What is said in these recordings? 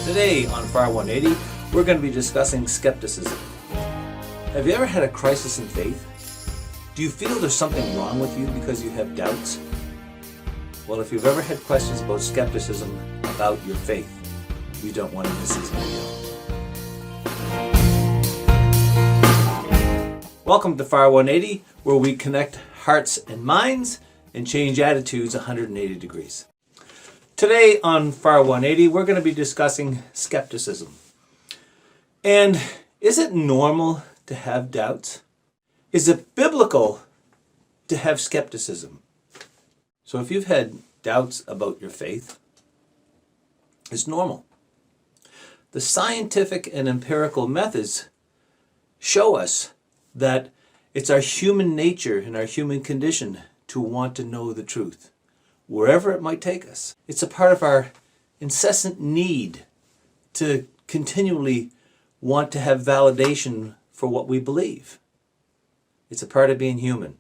Today on FAR180, we're going to be discussing skepticism. Have you ever had a crisis in faith? Do you feel there's something wrong with you because you have doubts? Well, if you've ever had questions about skepticism about your faith, you don't want to miss this video. Welcome to FAR180, where we connect hearts and minds and change attitudes 180 degrees. Today on FAR180, we're going to be discussing skepticism. And is it normal to have doubts? Is it biblical to have skepticism? So if you've had doubts about your faith, it's normal. The scientific and empirical methods show us that it's our human nature and our human condition to want to know the truth, wherever it might take us. It's a part of our incessant need to continually want to have validation for what we believe. It's a part of being human.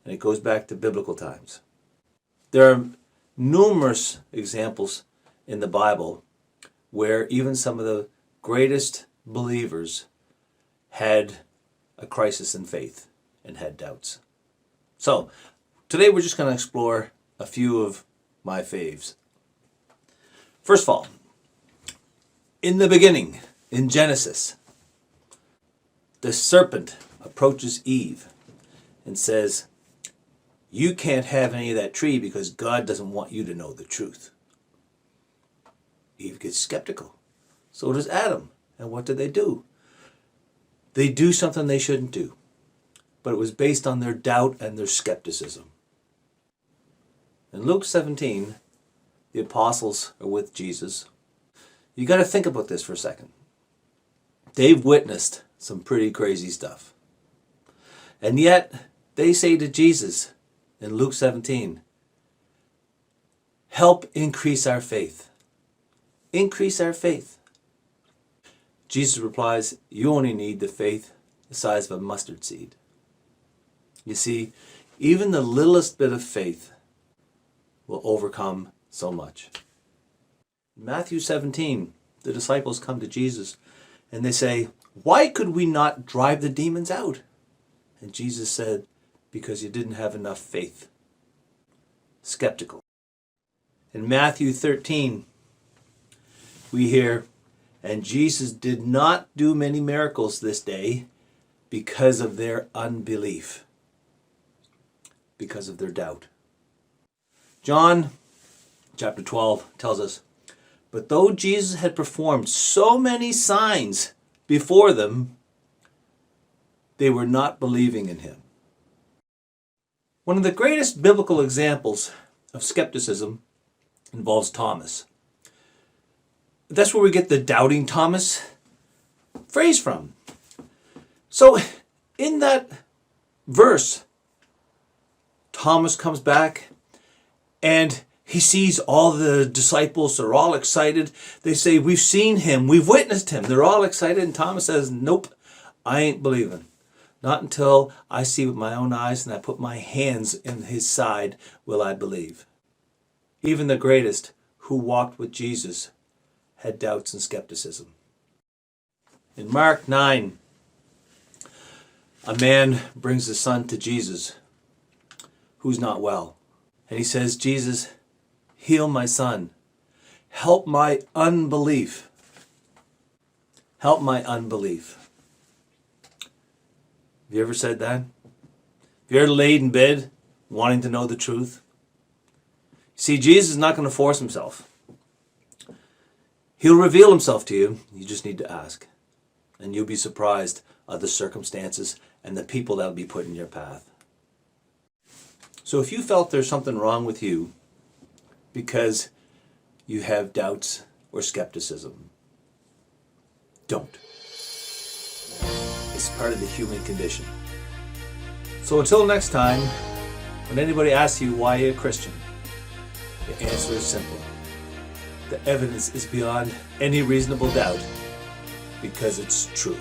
And it goes back to biblical times. There are numerous examples in the Bible where even some of the greatest believers had a crisis in faith and had doubts. So, today we're just going to explore a few of my faves. First of all, in the beginning, in Genesis, the serpent approaches Eve and says, "You can't have any of that tree because God doesn't want you to know the truth." Eve gets skeptical. So does Adam. And what do? They do something they shouldn't do. But it was based on their doubt and their skepticism. In Luke 17, the apostles are with Jesus. You got to think about this for a second. They've witnessed some pretty crazy stuff. And yet, they say to Jesus in Luke 17, "Help increase our faith. Increase our faith." Jesus replies, "You only need the faith the size of a mustard seed." You see, even the littlest bit of faith will overcome so much. In Matthew 17, the disciples come to Jesus and they say, "Why could we not drive the demons out?" And Jesus said, "Because you didn't have enough faith." Skeptical. In Matthew 13, we hear, "And Jesus did not do many miracles this day because of their unbelief." Because of their doubt. John chapter 12 tells us, "But though Jesus had performed so many signs before them, they were not believing in him." One of the greatest biblical examples of skepticism involves Thomas. That's where we get the doubting Thomas phrase from. So in that verse, Thomas comes back and he sees all the disciples are all excited. They say, "We've seen him, we've witnessed him." They're all excited, and Thomas says, "Nope, I ain't believing. Not until I see with my own eyes and I put my hands in his side will I believe." Even the greatest who walked with Jesus had doubts and skepticism. In Mark 9, a man brings his son to Jesus who's not well. And he says, "Jesus, heal my son. Help my unbelief. Help my unbelief." Have you ever said that? Have you ever laid in bed wanting to know the truth? See, Jesus is not going to force himself. He'll reveal himself to you. You just need to ask. And you'll be surprised at the circumstances and the people that will be put in your path. So if you felt there's something wrong with you because you have doubts or skepticism, don't. It's part of the human condition. So until next time, when anybody asks you why you're a Christian, the answer is simple. The evidence is beyond any reasonable doubt because it's true.